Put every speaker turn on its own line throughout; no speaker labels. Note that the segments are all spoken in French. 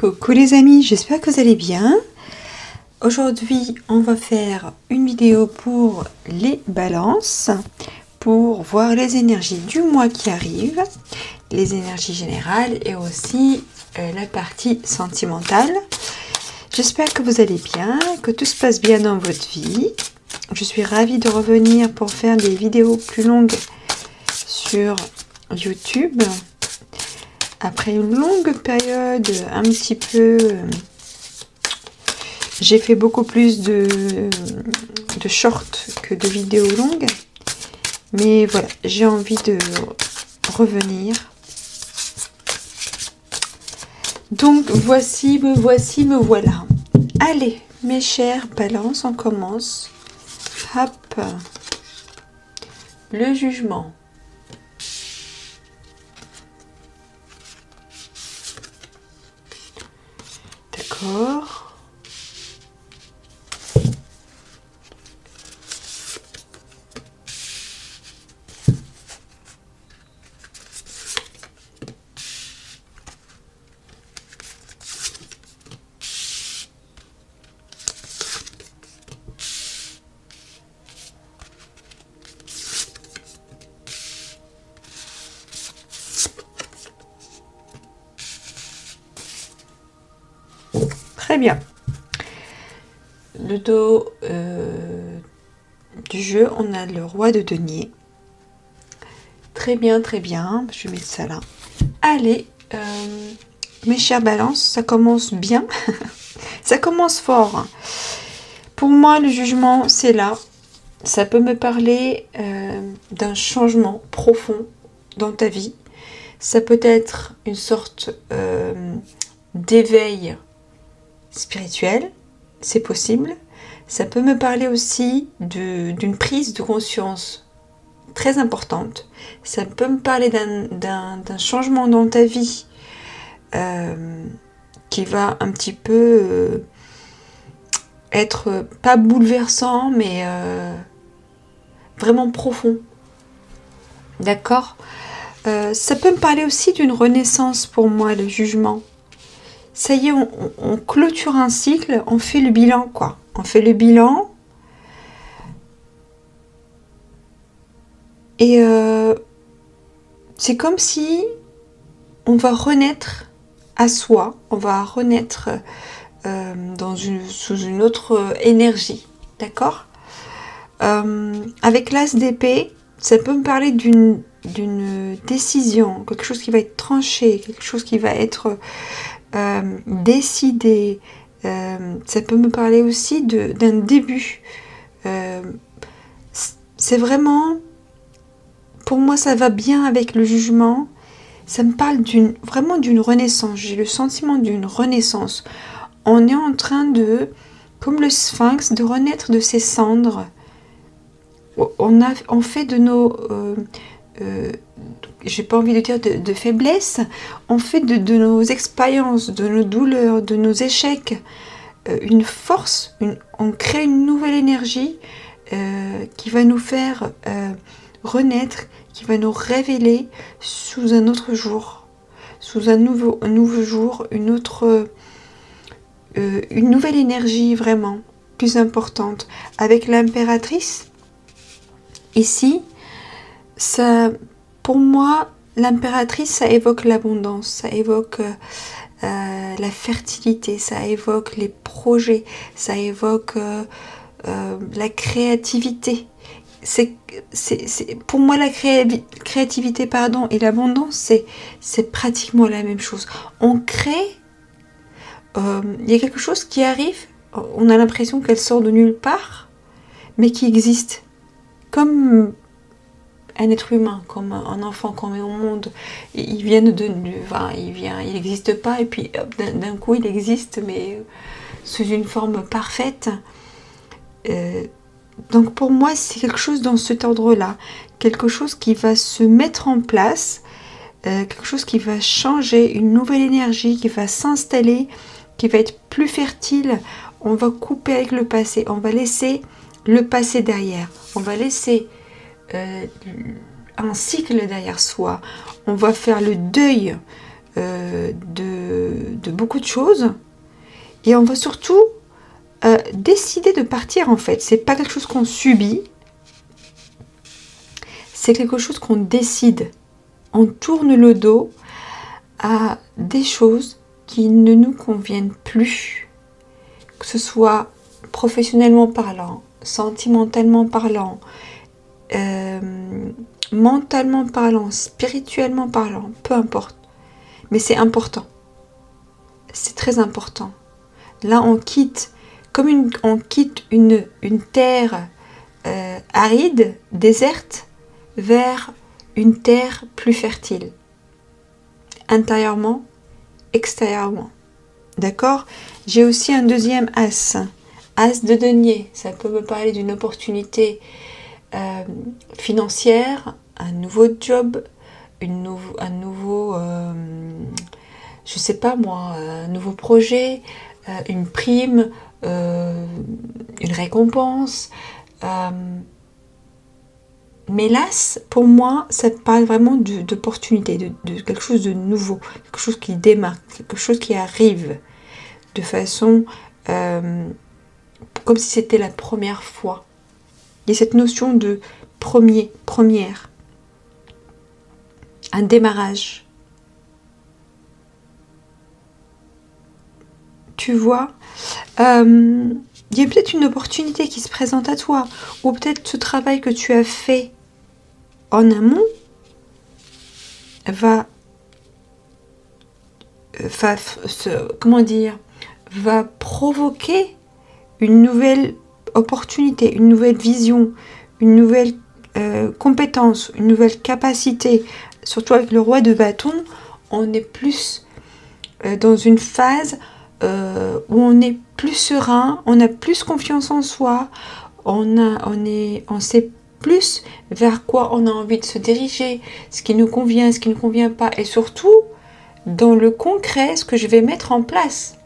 Coucou les amis, j'espère que vous allez bien. Aujourd'hui, on va faire une vidéo pour les balances, pour voir les énergies du mois qui arrive, les énergies générales et aussi la partie sentimentale. J'espère que vous allez bien, que tout se passe bien dans votre vie. Je suis ravie de revenir pour faire des vidéos plus longues sur YouTube. Après une longue période, un petit peu, j'ai fait beaucoup plus de shorts que de vidéos longues. Mais voilà, j'ai envie de revenir. Donc voici, me voilà. Allez, mes chers balances, on commence. Hop, le jugement. D'accord. Très bien. Le dos du jeu, on a le roi de denier. Très bien, très bien. Je vais mettre ça là. Allez, mes chers balances, ça commence bien. Ça commence fort. Pour moi, le jugement, c'est là. Ça peut me parler d'un changement profond dans ta vie. Ça peut être une sorte d'éveil spirituel, c'est possible. Ça peut me parler aussi d'une prise de conscience très importante. Ça peut me parler d'un changement dans ta vie qui va un petit peu être pas bouleversant, mais vraiment profond. D'accord ? Ça peut me parler aussi d'une renaissance pour moi, le jugement. Ça y est, on clôture un cycle, on fait le bilan, quoi. On fait le bilan. Et c'est comme si on va renaître à soi, on va renaître sous une autre énergie, d'accord ? Avec l'as d'épée, ça peut me parler d'une décision, quelque chose qui va être tranché, quelque chose qui va être décidé. Ça peut me parler aussi d'un début. C'est vraiment, pour moi, ça va bien avec le jugement. Ça me parle vraiment d'une renaissance. J'ai le sentiment d'une renaissance. On est en train de, comme le sphinx, de renaître de ses cendres. On fait de nos j'ai pas envie de dire de faiblesse, on fait de nos expériences, de nos douleurs, de nos échecs, une force, on crée une nouvelle énergie qui va nous faire renaître, qui va nous révéler sous un autre jour, sous un nouveau jour, une nouvelle énergie vraiment plus importante. Avec l'impératrice, ici, ça, pour moi, l'impératrice, ça évoque l'abondance, ça évoque la fertilité, ça évoque les projets, ça évoque la créativité. Pour moi, la créativité et l'abondance, c'est pratiquement la même chose. On crée, il y a quelque chose qui arrive, on a l'impression qu'elle sort de nulle part, mais qui existe. Comme un être humain, comme un enfant qu'on met au monde, il n'existe pas et puis d'un coup il existe, mais sous une forme parfaite. Donc pour moi c'est quelque chose dans cet ordre-là, quelque chose qui va se mettre en place, quelque chose qui va changer, une nouvelle énergie qui va s'installer, qui va être plus fertile. On va couper avec le passé, on va laisser le passé derrière, on va laisser un cycle derrière soi, on va faire le deuil de beaucoup de choses. Et on va surtout décider de partir en fait. C'est pas quelque chose qu'on subit, c'est quelque chose qu'on décide. On tourne le dos à des choses qui ne nous conviennent plus, que ce soit professionnellement parlant, sentimentalement parlant, mentalement parlant, spirituellement parlant, peu importe. Mais c'est important. C'est très important. Là, on quitte, on quitte une terre aride, déserte, vers une terre plus fertile. Intérieurement, extérieurement. D'accord? J'ai aussi un deuxième as. As de denier. Ça peut me parler d'une opportunité financière, un nouveau job, un nouveau, je sais pas moi, un nouveau projet, une prime, une récompense. Mais l'as, pour moi, ça parle vraiment d'opportunité, de quelque chose de nouveau, quelque chose qui démarque, quelque chose qui arrive de façon comme si c'était la première fois. Il y a cette notion de première, un démarrage. Tu vois, il y a peut-être une opportunité qui se présente à toi, ou peut-être ce travail que tu as fait en amont va provoquer une nouvelle opportunité, une nouvelle vision, une nouvelle compétence, une nouvelle capacité. Surtout avec le roi de bâton, on est plus dans une phase où on est plus serein, on a plus confiance en soi, on sait plus vers quoi on a envie de se diriger, ce qui nous convient, ce qui ne nous convient pas, et surtout dans le concret, ce que je vais mettre en place.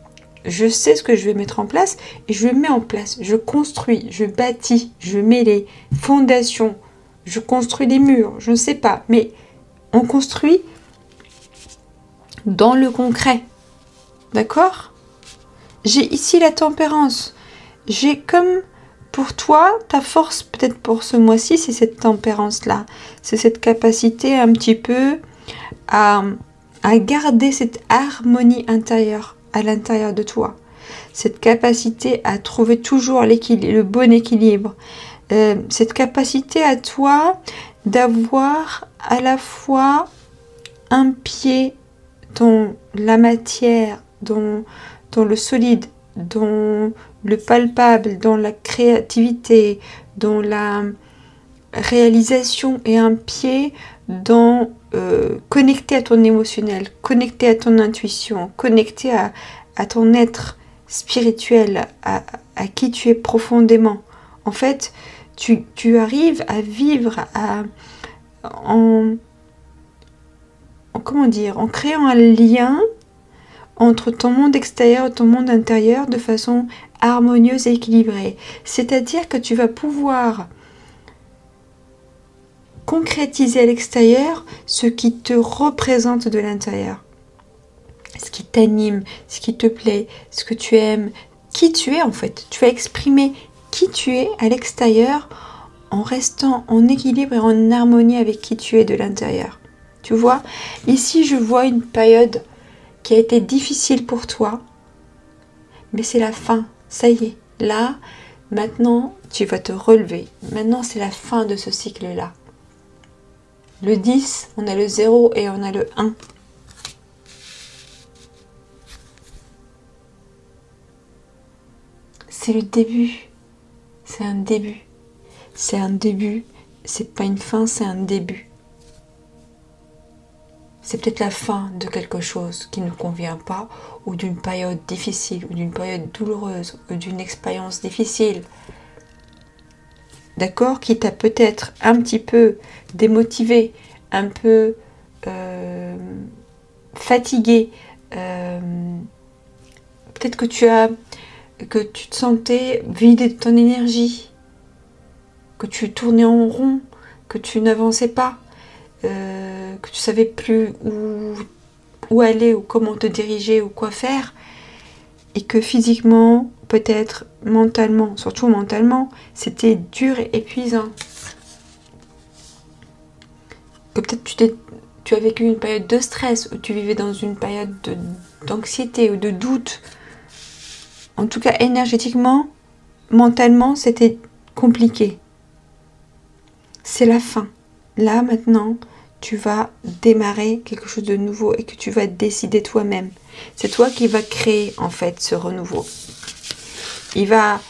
Je sais ce que je vais mettre en place et je le mets en place. Je construis, je bâtis, je mets les fondations, je construis des murs, je ne sais pas, mais on construit dans le concret. D'accord? J'ai ici la tempérance. J'ai comme pour toi, ta force peut-être pour ce mois-ci, c'est cette tempérance-là. C'est cette capacité un petit peu à garder cette harmonie intérieure à l'intérieur de toi. Cette capacité à trouver toujours le bon équilibre. Cette capacité à toi d'avoir à la fois un pied dans la matière, dans le solide, dans le palpable, dans la créativité, dans la réalisation, et un pied dans connecté à ton émotionnel, connecté à ton intuition, connecté à ton être spirituel, à qui tu es profondément. En fait, tu arrives à vivre en créant un lien entre ton monde extérieur et ton monde intérieur de façon harmonieuse et équilibrée. C'est-à-dire que tu vas pouvoir concrétiser à l'extérieur ce qui te représente de l'intérieur. Ce qui t'anime, ce qui te plaît, ce que tu aimes, qui tu es en fait. Tu vas exprimer qui tu es à l'extérieur en restant en équilibre et en harmonie avec qui tu es de l'intérieur. Tu vois, ici je vois une période qui a été difficile pour toi, mais c'est la fin, ça y est. Là, maintenant, tu vas te relever. Maintenant, c'est la fin de ce cycle-là. Le 10, on a le 0 et on a le 1. C'est le début. C'est un début. C'est un début. C'est pas une fin, c'est un début. C'est peut-être la fin de quelque chose qui ne convient pas, ou d'une période difficile, ou d'une période douloureuse, ou d'une expérience difficile. D'accord? Qui t'a peut-être un petit peu démotivé, un peu fatigué. Peut-être que tu te sentais vidé de ton énergie, que tu tournais en rond, que tu n'avançais pas, que tu savais plus où aller ou comment te diriger ou quoi faire, et que physiquement, peut-être mentalement, surtout mentalement, c'était dur et épuisant. Que peut-être tu as vécu une période de stress, ou tu vivais dans une période d'anxiété ou de doute. En tout cas, énergétiquement, mentalement, c'était compliqué. C'est la fin. Là, maintenant, tu vas démarrer quelque chose de nouveau et que tu vas décider toi-même. C'est toi qui vas créer, en fait, ce renouveau. Il va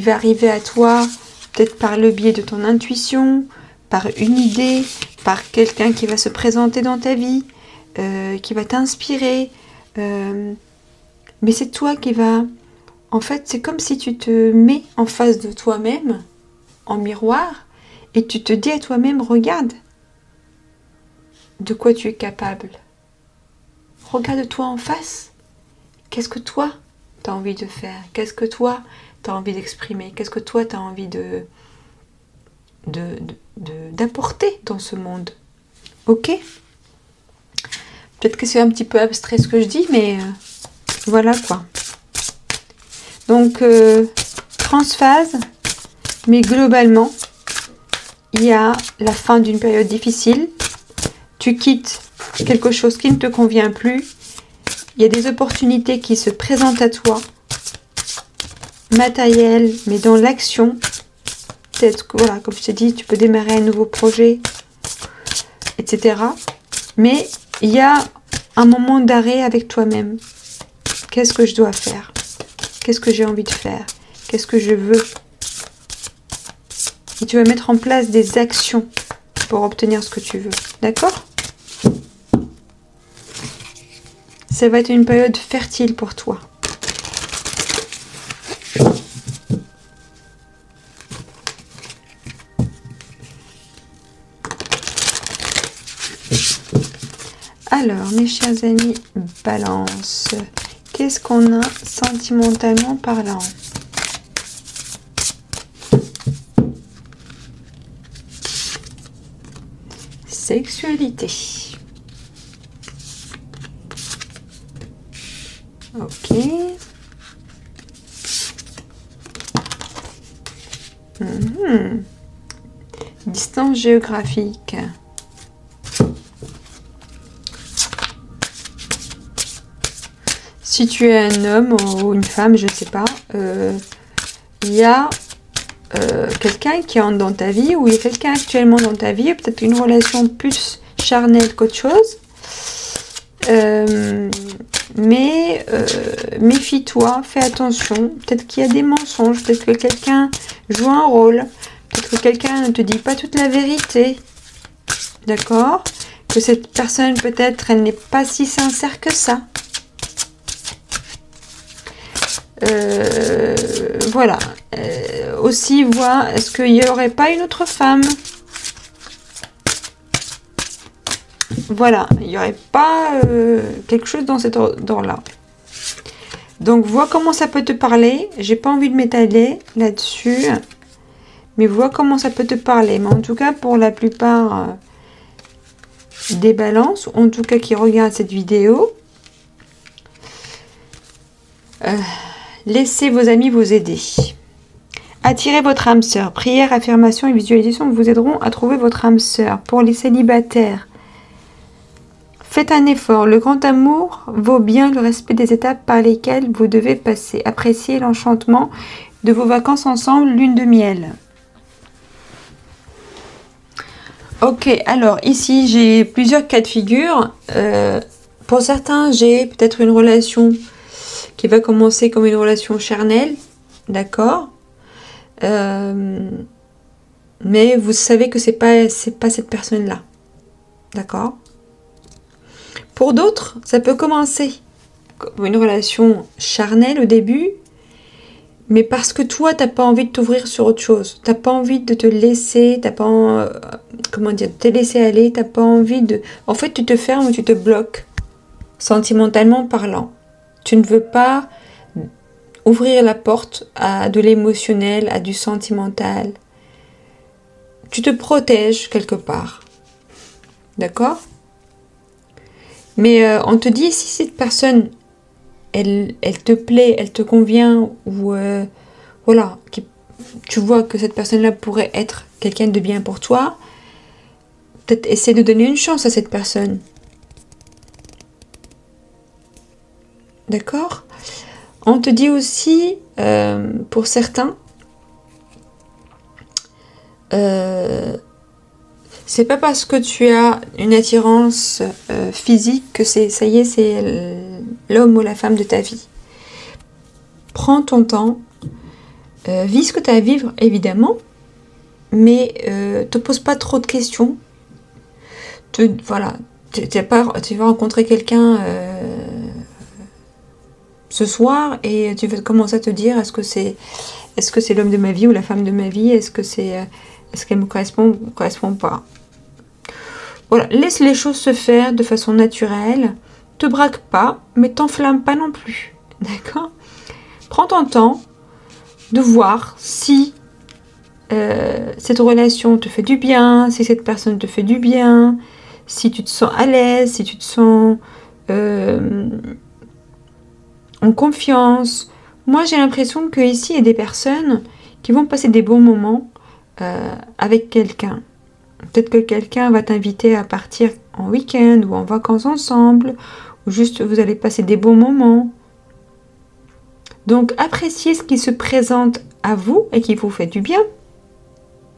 arriver à toi, peut-être par le biais de ton intuition, par une idée, par quelqu'un qui va se présenter dans ta vie, qui va t'inspirer. Mais c'est toi qui va... En fait, c'est comme si tu te mets en face de toi-même, en miroir, et tu te dis à toi-même, regarde de quoi tu es capable. Regarde-toi en face. Qu'est-ce que toi, tu as envie de faire? Qu'est-ce que toi, tu as envie d'exprimer? Qu'est-ce que toi, tu as envie d'apporter dans ce monde? Ok? Peut-être que c'est un petit peu abstrait ce que je dis, mais voilà quoi. Donc, transphase, mais globalement, il y a la fin d'une période difficile. Tu quittes quelque chose qui ne te convient plus. Il y a des opportunités qui se présentent à toi, matérielles, mais dans l'action. Peut-être que, voilà, comme je t'ai dit, tu peux démarrer un nouveau projet, etc. Mais il y a un moment d'arrêt avec toi-même. Qu'est-ce que je dois faire? Qu'est-ce que j'ai envie de faire? Qu'est-ce que je veux? Et tu vas mettre en place des actions pour obtenir ce que tu veux. D'accord? Ça va être une période fertile pour toi. Alors, mes chers amis, Balance, qu'est-ce qu'on a sentimentalement parlant? Sexualité. Ok. Distance géographique. Si tu es un homme ou une femme, je ne sais pas, il y a quelqu'un qui entre dans ta vie, ou il y a quelqu'un actuellement dans ta vie, peut-être une relation plus charnelle qu'autre chose. Mais méfie-toi, fais attention. Peut-être qu'il y a des mensonges, peut-être que quelqu'un joue un rôle, peut-être que quelqu'un ne te dit pas toute la vérité. D'accord? Que cette personne, peut-être, elle n'est pas si sincère que ça. Voilà. Aussi, voir, est-ce qu'il n'y aurait pas une autre femme? Voilà, il n'y aurait pas quelque chose dans cet ordre-là. Donc, vois comment ça peut te parler. J'ai pas envie de m'étaler là-dessus. Mais vois comment ça peut te parler. Mais en tout cas, pour la plupart des balances, en tout cas qui regardent cette vidéo, laissez vos amis vous aider. Attirez votre âme sœur. Prière, affirmation et visualisation vous aideront à trouver votre âme sœur. Pour les célibataires, faites un effort. Le grand amour vaut bien le respect des étapes par lesquelles vous devez passer. Appréciez l'enchantement de vos vacances ensemble, lune de miel. Ok, alors ici j'ai plusieurs cas de figure. Pour certains, j'ai peut-être une relation qui va commencer comme une relation charnelle, d'accord, mais vous savez que c'est pas cette personne-là, d'accord. Pour d'autres, ça peut commencer comme une relation charnelle au début, mais parce que toi, t'as pas envie de t'ouvrir sur autre chose, t'as pas envie de te laisser, t'as pas, comment dire, de te laisser aller, t'as pas envie de, en fait, tu te fermes ou tu te bloques, sentimentalement parlant. Tu ne veux pas ouvrir la porte à de l'émotionnel, à du sentimental. Tu te protèges quelque part. D'accord? Mais on te dit, si cette personne, elle te plaît, elle te convient, ou voilà, tu vois que cette personne-là pourrait être quelqu'un de bien pour toi, peut-être essaie de donner une chance à cette personne. D'accord? On te dit aussi, pour certains, c'est pas parce que tu as une attirance physique que ça y est, c'est l'homme ou la femme de ta vie. Prends ton temps, vis ce que tu as à vivre, évidemment, mais te pose pas trop de questions. Voilà, tu vas rencontrer quelqu'un ce soir et tu vas commencer à te dire est-ce que c'est l'homme de ma vie ou la femme de ma vie, est-ce qu'elle me correspond ou ne correspond pas. Voilà, laisse les choses se faire de façon naturelle, te braque pas, mais t'enflamme pas non plus, d'accord? Prends ton temps de voir si cette relation te fait du bien, si cette personne te fait du bien, si tu te sens à l'aise, si tu te sens en confiance. Moi, j'ai l'impression qu'ici, il y a des personnes qui vont passer des bons moments avec quelqu'un. Peut-être que quelqu'un va t'inviter à partir en week-end ou en vacances ensemble, ou juste vous allez passer des bons moments. Donc, appréciez ce qui se présente à vous et qui vous fait du bien.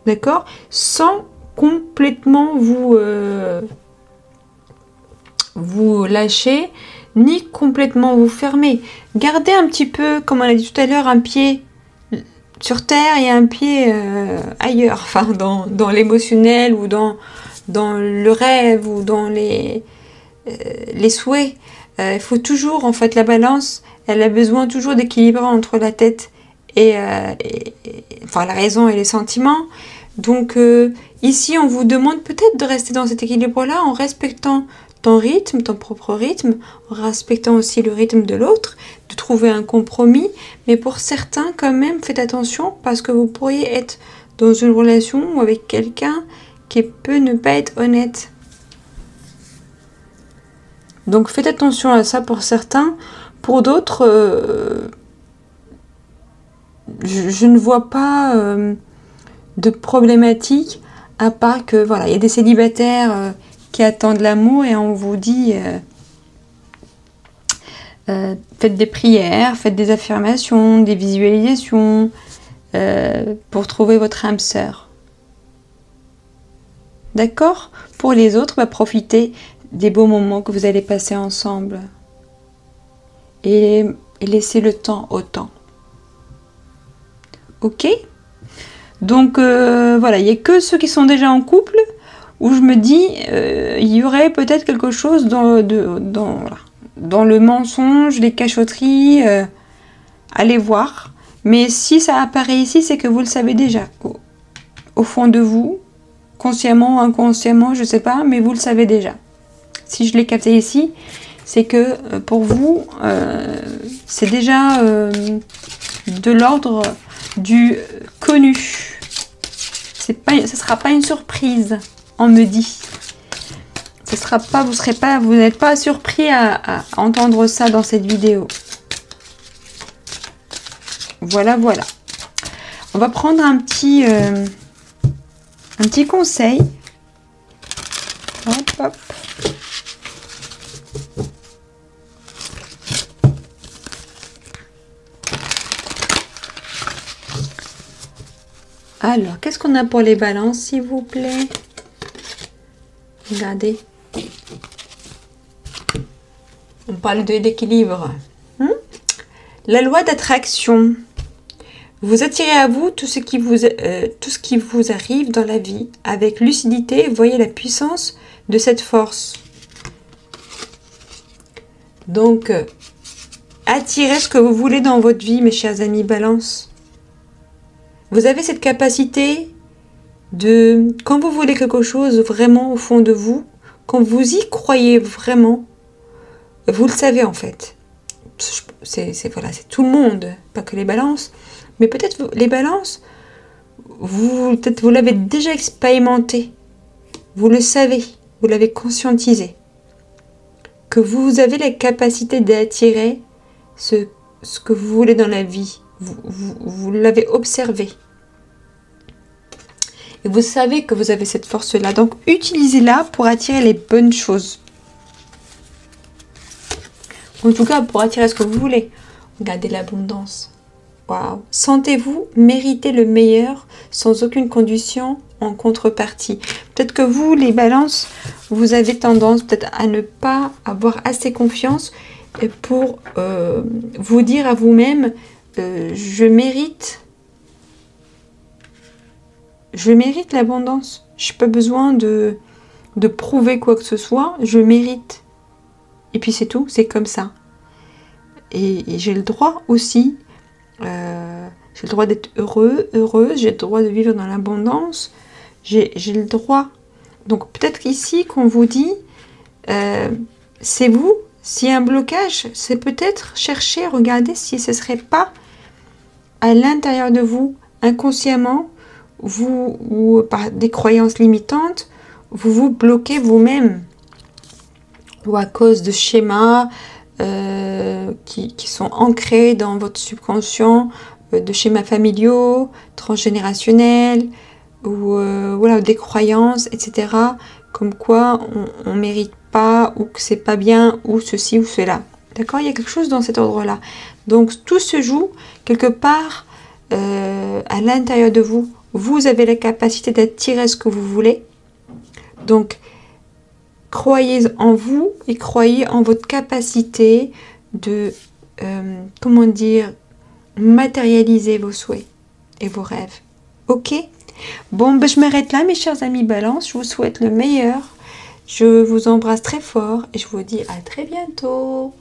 D'accord? Sans complètement vous lâcher, ni complètement vous fermer. Gardez un petit peu, comme on a dit tout à l'heure, un pied sur terre et un pied ailleurs, enfin dans l'émotionnel ou dans le rêve ou dans les souhaits. Il faut toujours, en fait, la balance, elle a besoin toujours d'équilibrer entre la tête et enfin la raison et les sentiments. Donc ici, on vous demande peut-être de rester dans cet équilibre-là en respectant ton rythme, ton propre rythme, en respectant aussi le rythme de l'autre, de trouver un compromis. Mais pour certains, quand même, faites attention parce que vous pourriez être dans une relation ou avec quelqu'un qui peut ne pas être honnête. Donc faites attention à ça pour certains. Pour d'autres, je ne vois pas de problématique, à part que voilà, il y a des célibataires qui attendent l'amour et on vous dit faites des prières, faites des affirmations, des visualisations pour trouver votre âme sœur. D'accord? Pour les autres, profitez des beaux moments que vous allez passer ensemble et laissez le temps au temps. Ok? Donc voilà, il n'y a que ceux qui sont déjà en couple où je me dis il y aurait peut-être quelque chose dans le mensonge, les cachotteries, allez voir. Mais si ça apparaît ici, c'est que vous le savez déjà. Au fond de vous, consciemment, inconsciemment, je ne sais pas, mais vous le savez déjà. Si je l'ai capté ici, c'est que pour vous, c'est déjà de l'ordre du connu. Ce ne sera pas une surprise, on me dit. Vous n'êtes pas surpris à entendre ça dans cette vidéo. Voilà, voilà. On va prendre un petit conseil. Hop, hop. Alors, qu'est-ce qu'on a pour les balances, s'il vous plaît? Regardez. On parle de l'équilibre. La loi d'attraction. Vous attirez à vous tout ce qui vous arrive dans la vie. Avec lucidité, voyez la puissance de cette force. Donc, attirez ce que vous voulez dans votre vie, mes chers amis Balance. Vous avez cette capacité de, quand vous voulez quelque chose vraiment au fond de vous, quand vous y croyez vraiment, vous le savez en fait. Voilà, c'est tout le monde, pas que les balances. Mais peut-être les balances, vous l'avez déjà expérimenté. Vous le savez, vous l'avez conscientisé. que vous avez la capacité d'attirer ce que vous voulez dans la vie. Vous l'avez observé. Et vous savez que vous avez cette force-là. Donc, utilisez-la pour attirer les bonnes choses. En tout cas, pour attirer ce que vous voulez. Regardez l'abondance. Waouh! Sentez-vous mériter le meilleur sans aucune condition en contrepartie. Peut-être que vous, les balances, vous avez tendance peut-être à ne pas avoir assez confiance pour vous dire à vous-même je mérite l'abondance. Je n'ai pas besoin de prouver quoi que ce soit. Je mérite. Et puis c'est tout, c'est comme ça. Et j'ai le droit aussi, j'ai le droit d'être heureuse, j'ai le droit de vivre dans l'abondance, j'ai le droit. Donc peut-être ici qu'on vous dit, c'est vous, s'il y a un blocage, c'est peut-être chercher, regarder si ce ne serait pas à l'intérieur de vous, inconsciemment, vous, ou par des croyances limitantes, vous vous bloquez vous-même. Ou à cause de schémas qui sont ancrés dans votre subconscient, de schémas familiaux, transgénérationnels, ou voilà, des croyances, etc. Comme quoi on ne mérite pas, ou que c'est pas bien, ou ceci ou cela. D'accord? Il y a quelque chose dans cet ordre-là. Donc tout se joue quelque part à l'intérieur de vous. Vous avez la capacité d'attirer ce que vous voulez. Donc, croyez en vous et croyez en votre capacité de, comment dire, matérialiser vos souhaits et vos rêves. Ok? Bon, ben, je m'arrête là, mes chers amis Balance. Je vous souhaite le meilleur. Je vous embrasse très fort et je vous dis à très bientôt.